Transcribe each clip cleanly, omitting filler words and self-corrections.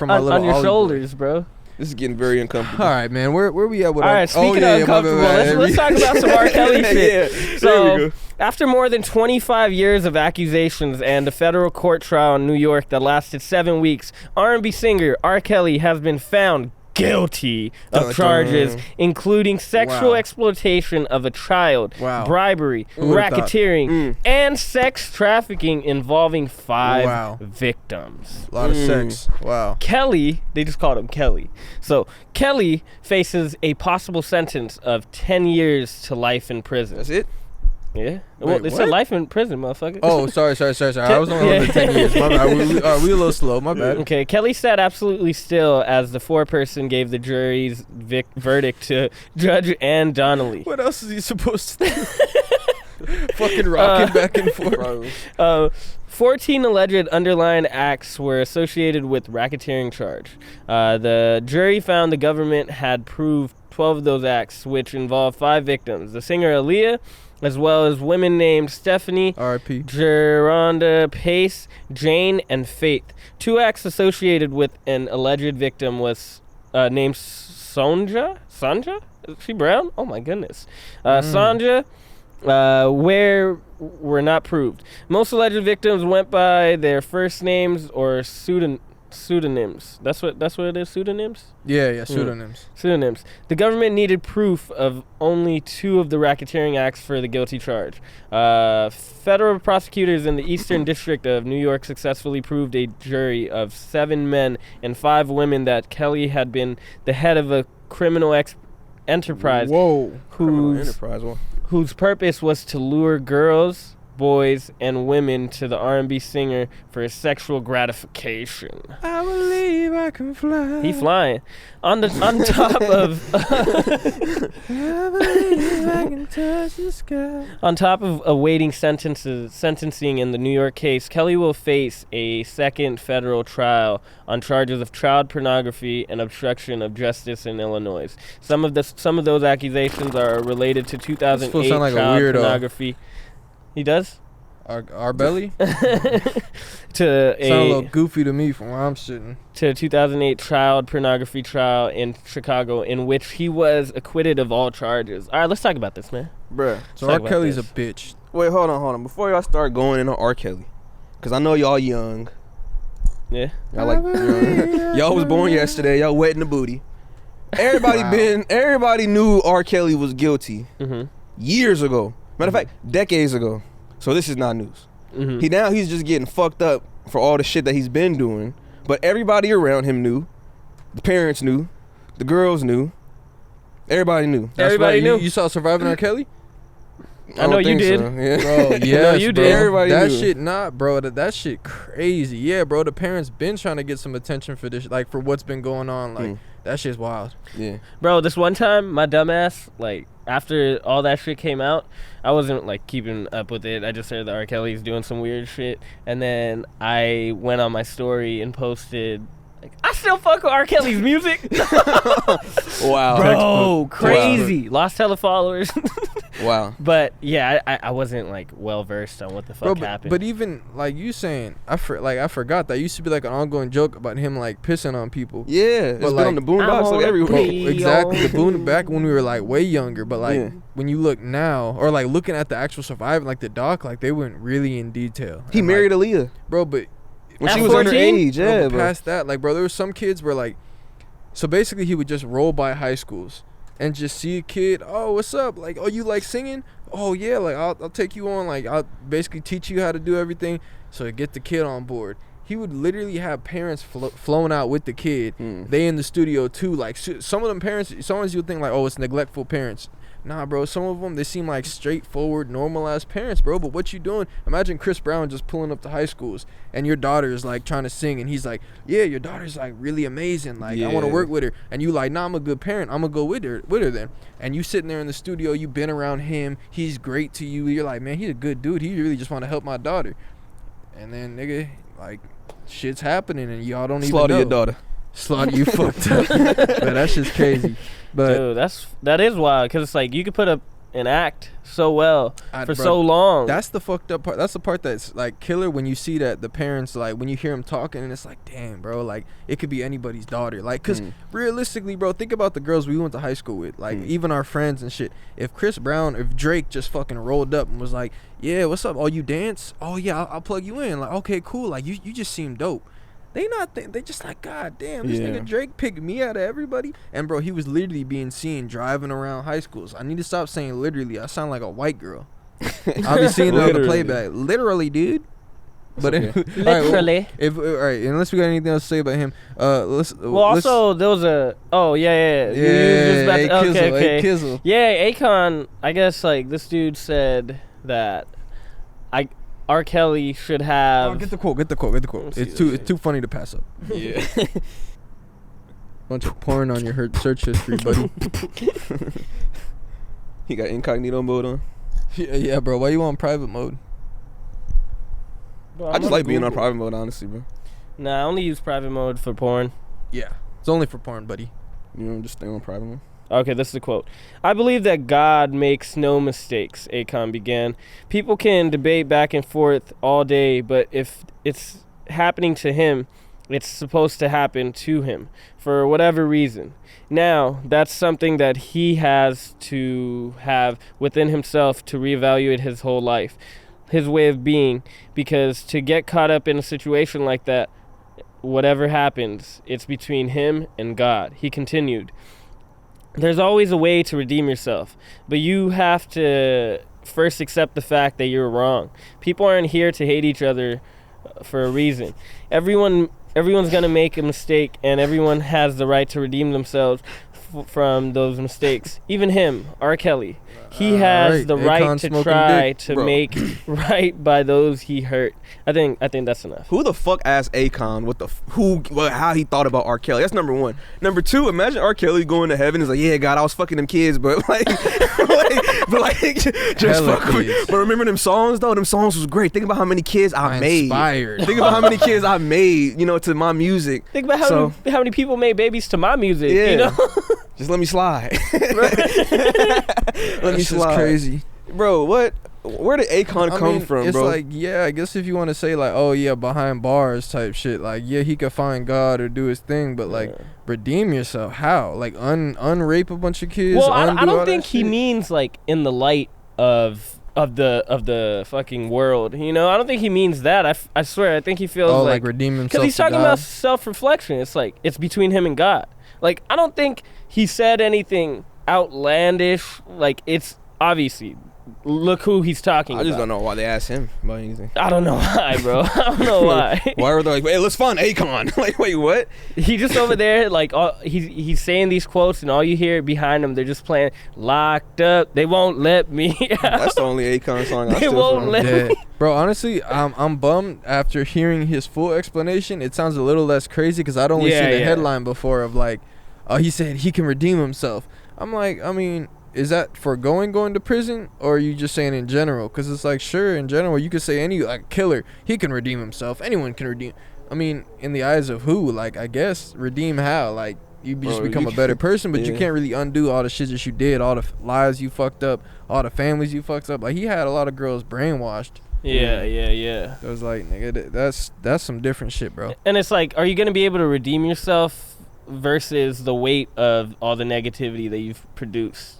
from my little on your Ollie shoulders, bro. This is getting very uncomfortable. All right, man. Where we at with All right, speaking of uncomfortable, let's talk about some R. Kelly shit. Yeah, So, there we go. after more than 25 years of accusations and a federal court trial in New York that lasted 7 weeks, R&B singer R. Kelly has been found guilty of charges including sexual exploitation of a child, bribery, racketeering, and sex trafficking involving 5 victims. A lot of sex. Wow. Kelly, they just called him Kelly. So Kelly faces a possible sentence of 10 years to life in prison. That's it? Yeah. Well, it said life in prison, motherfucker. Oh, sorry. I was only on the 10 years. My bad. We a little slow. My bad. Okay, Kelly sat absolutely still as the foreperson gave the jury's verdict to Judge Ann Donnelly. What else is he supposed to do? Fucking rocking back and forth. 14 alleged underlying acts were associated with racketeering charge. The jury found the government had proved 12 of those acts, which involved 5 victims. The singer Aaliyah, as well as women named Stephanie, R.I.P. Geronda Pace, Jane, and Faith. 2 acts associated with an alleged victim was named Sonja? Is she brown? Oh my goodness. Sonja, where were not proved. Most alleged victims went by their first names or pseudonyms. That's what it is, pseudonyms? Yeah, pseudonyms. Pseudonyms. The government needed proof of only 2 of the racketeering acts for the guilty charge. Federal prosecutors in the Eastern District of New York successfully proved a jury of 7 men and 5 women that Kelly had been the head of a criminal enterprise. Whoa. Whose purpose was to lure girls, boys, and women to the R&B singer for sexual gratification. I believe I can fly. He flying. On top of I believe I can touch the sky. On top of awaiting sentencing in the New York case, Kelly will face a second federal trial on charges of child pornography and obstruction of justice in Illinois. Some of those accusations are related to 2008 like child a weirdo. pornography. He does? Our belly? Sound a little goofy to me from where I'm sitting. To a 2008 child pornography trial in Chicago in which he was acquitted of all charges. All right, let's talk about this, man. Bruh. So R. Kelly's a bitch. Wait, hold on. Before y'all start going into R. Kelly, because I know y'all young. Yeah. Y'all was born yesterday. Y'all wet in the booty. Everybody knew R. Kelly was guilty years ago. Matter of fact, decades ago. So this is not news. He's just getting fucked up for all the shit that he's been doing. But everybody around him knew. The parents knew. The girls knew. Everybody knew. Everybody knew. You saw Surviving R. Kelly? I know you did. So. Yeah. Bro, yes, you bro. did. Everybody that knew. shit bro. That shit crazy. Yeah, bro. The parents been trying to get some attention for this, like for what's been going on. Like that shit's wild. Yeah. Bro, this one time, my dumbass, like, after all that shit came out, I wasn't, like, keeping up with it. I just heard that R. Kelly's doing some weird shit. And then I went on my story and posted, like, I still fuck with R. Kelly's music. Wow. Bro, crazy. Lost hella followers. Wow. But, yeah, I wasn't, like, well-versed on what the fuck happened. But even, like, you saying, I forgot that used to be, like, an ongoing joke about him, like, pissing on people. Yeah. It's been on the boondocks, like, everywhere. Exactly. Back when we were, like, way younger. But, like, when you look now, or, like, looking at the actual Survivor, like, the doc, like, they went really in detail. He married Aaliyah. Bro, but when she was underage, yeah, bro. Past that, like, bro, there were some kids where, like, so basically he would just roll by high schools and just see a kid, oh, what's up? Like, oh, you like singing? Oh, yeah, like, I'll take you on. Like, I'll basically teach you how to do everything. So get the kid on board. He would literally have parents flown out with the kid. They in the studio, too. Like, some of them parents, sometimes you'll think, like, oh, it's neglectful parents. Nah, bro, some of them, they seem like straightforward, normal-ass parents, bro. But what you doing? Imagine Chris Brown just pulling up to high schools, and your daughter is, like, trying to sing, and he's like, yeah, your daughter's, like, really amazing. Like, I want to work with her. And you like, nah, I'm a good parent. I'm going to go with her then. And you sitting there in the studio, you been around him. He's great to you. You're like, man, he's a good dude. He really just want to help my daughter. And then, nigga, like, shit's happening, and y'all don't even know. Slaughter your daughter. Slaughter you fucked up. But that shit's crazy. But dude, that is wild, because it's like you could put up and act so well for bro, so long. That's the fucked up part. That's the part that's like killer when you see that the parents, like when you hear them talking and it's like, damn, bro, like it could be anybody's daughter. Like, cause realistically, bro, think about the girls we went to high school with, like even our friends and shit. If Chris Brown, if Drake just fucking rolled up and was like, yeah, what's up? Oh, you dance? Oh yeah, I'll plug you in. Like, okay, cool. Like you just seem dope. They not they just like, god damn, this nigga Drake picked me out of everybody. And bro, he was literally being seen driving around high schools. I need to stop saying literally. I sound like a white girl. I'll be seeing it on the playback. Literally, dude. But okay. Literally. All right, unless we got anything else to say about him, also there was a yeah, okay. Kizzle. Yeah, Akon, I guess like this dude said that R. Kelly should have. Oh, get the quote. It's too funny to pass up. Yeah. Bunch of porn on your search history, buddy. He got incognito mode on. Yeah, bro. Why you on private mode? Bro, I just like being on private mode, honestly, bro. Nah, I only use private mode for porn. Yeah, it's only for porn, buddy. You know, just stay on private mode. Okay, this is the quote. I believe that God makes no mistakes, Akon began. People can debate back and forth all day, but if it's happening to him, it's supposed to happen to him for whatever reason. Now, that's something that he has to have within himself to reevaluate his whole life, his way of being, because to get caught up in a situation like that, whatever happens, it's between him and God. He continued. There's always a way to redeem yourself, but you have to first accept the fact that you're wrong. People aren't here to hate each other for a reason. Everyone's gonna make a mistake, and everyone has the right to redeem themselves from those mistakes. Even him, R. Kelly. He has the right to try to make right by those he hurt. I think that's enough. Who the fuck asked Akon how he thought about R. Kelly? That's number one. Number two, imagine R. Kelly going to heaven and is like, yeah, God, I was fucking them kids, but like, just fuck me. But remember them songs though? Them songs was great. Think about how many kids I made. Inspired. Think about how many kids I made, you know, to my music. Think about how many people made babies to my music. Yeah. You know. Just let me slide. Let me slide. Crazy, bro. What? Where did Akon come from, it's bro? It's like, yeah, I guess if you want to say like, oh yeah, behind bars type shit, like, yeah, he could find God or do his thing, but like, redeem yourself. How? Like, unrape a bunch of kids? Well, I don't think he means like in the light of the fucking world, you know. I don't think he means that. I swear, I think he feels like redeem himself, because he's talking about self-reflection. It's like it's between him and God. Like, I don't think he said anything outlandish. Like, it's obviously, look who he's talking about. I just don't know why they asked him about anything. I don't know why, bro. I don't know why. Why were they like, hey, let's find Akon? Like, wait, what? He just over there, like, he's saying these quotes, and all you hear behind him, they're just playing Locked Up. They won't let me out. That's the only Akon song I They won't let me. Bro, honestly, I'm bummed after hearing his full explanation. It sounds a little less crazy because I'd only seen the headline before of like, oh, he said he can redeem himself. I'm like, I mean, is that for going to prison, or are you just saying in general? Because it's like, sure, in general, you could say any like killer, he can redeem himself. Anyone can redeem. I mean, in the eyes of who? Like, I guess redeem how? Like, you just become a better person, but you can't really undo all the shit that you did, all the lives you fucked up, all the families you fucked up. Like, he had a lot of girls brainwashed. Yeah. It was like, nigga, that's some different shit, bro. And it's like, are you gonna be able to redeem yourself versus the weight of all the negativity that you've produced?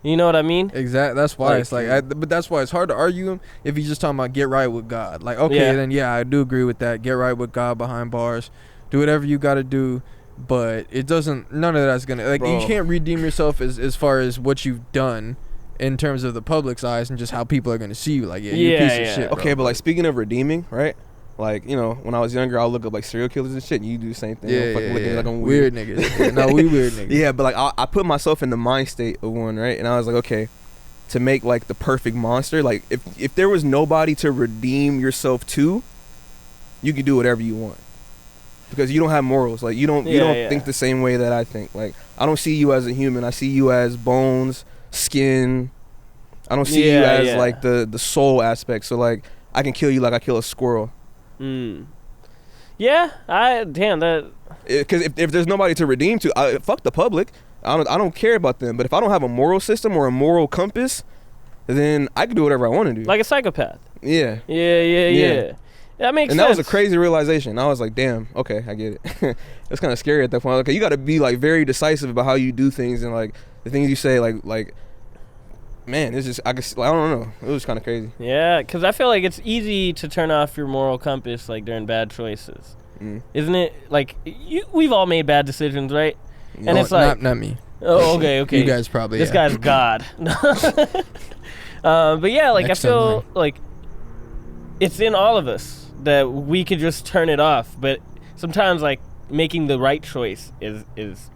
You know what I mean? Exactly. That's why it's like, but that's why it's hard to argue him if he's just talking about get right with God. Like, okay, then yeah, I do agree with that. Get right with God behind bars. Do whatever you got to do, but it doesn't. None of that's gonna like. Bro. You can't redeem yourself as far as what you've done in terms of the public's eyes and just how people are gonna see you. Like, you're a piece of shit. Bro. Okay, but like speaking of redeeming, right? Like, you know, when I was younger, I'll look up like serial killers and shit, and you do the same thing. Like I'm weird niggas. No, we weird niggas. Yeah, but like I put myself in the mind state of one, right? And I was like, okay, to make like the perfect monster, like if there was nobody to redeem yourself to, you could do whatever you want. Because you don't have morals. Like you don't think the same way that I think. Like I don't see you as a human. I see you as bones, skin. I don't see you as like the soul aspect. So like I can kill you like I kill a squirrel. Yeah, damn that. Because if there's nobody to redeem to, fuck the public. I don't care about them. But if I don't have a moral system or a moral compass, then I can do whatever I want to do. Like a psychopath. Yeah. Yeah. That makes sense. And that was a crazy realization. I was like, damn, okay, I get it. It's kind of scary at that point. Okay, you got to be like very decisive about how you do things and like the things you say. Like, man, it's just I don't know. It was kind of crazy. Yeah, because I feel like it's easy to turn off your moral compass like during bad choices, isn't it? Like we've all made bad decisions, right? And it's like not me. Oh, okay. You guys probably. This guy's God. But yeah, like Next I feel time, like it's in all of us that we could just turn it off. But sometimes like making the right choice is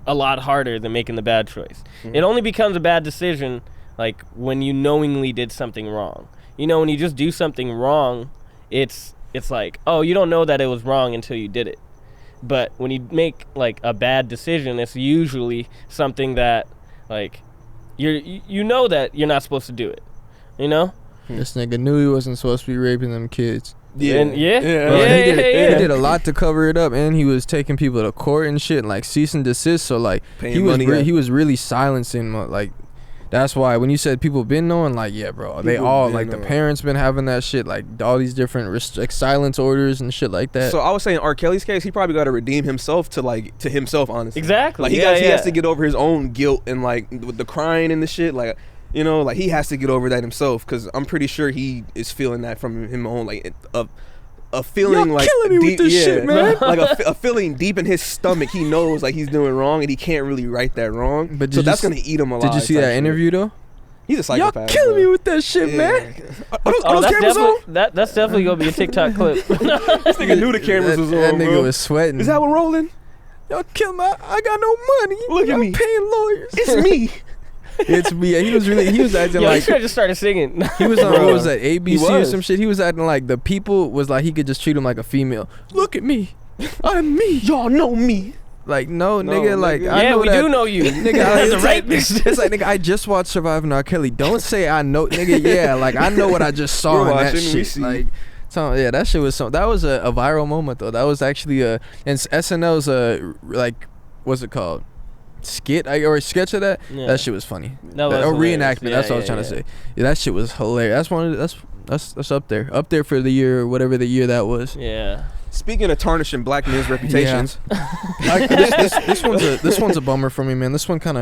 a lot harder than making the bad choice. It only becomes a bad decision like when you knowingly did something wrong. You know, when you just do something wrong, it's like, oh, you don't know that it was wrong until you did it. But when you make like a bad decision, it's usually something that like you know that you're not supposed to do it. You know? This nigga knew he wasn't supposed to be raping them kids. Yeah. Bro, he did a lot to cover it up, and he was taking people to court and shit, and like cease and desist. So like he was really silencing like. That's why when you said people been knowing, like, yeah, bro, they all like knowing. The parents been having that shit, like all these different like silence orders and shit like that. So I was saying R. Kelly's case, he probably got to redeem himself to himself, honestly. Exactly. Like he has to get over his own guilt and like with the crying and the shit, like. You know, like he has to get over that himself because I'm pretty sure he is feeling that from him own, like a feeling. Y'all like killing me deep, with this shit, man. Like a feeling deep in his stomach. He knows like he's doing wrong and he can't really right that wrong. But so that's gonna eat him alive. Did you see that interview though? He's a psychopath. Y'all killing me with that shit, man. Are those cameras on? That's definitely gonna be a TikTok clip. This nigga knew the cameras was on. That nigga was sweating. Is that one rolling? Y'all kill my. I got no money. Look at me paying lawyers. It's me. It's me. He was acting like. He should have just started singing. He was on what was that, ABC or some shit. He was acting like the people was like he could just treat him like a female. Look at me, I'm me. Y'all know me. Like no nigga, like yeah, I know we that, do know you, nigga. It's like nigga, I just watched Surviving R. Kelly. Don't say I know, nigga. Yeah, like I know what I just saw in that shit. Like, so yeah, that shit was that was a viral moment though. That was actually and SNL's like what's it called? Skit or a sketch of that. Yeah. That shit was funny. That was reenactment. That's what I was trying to say. Yeah, that shit was hilarious. That's one of that's up there for the year or whatever the year that was. Yeah. Speaking of tarnishing black men's reputations, this one's a bummer for me, man. This one kind of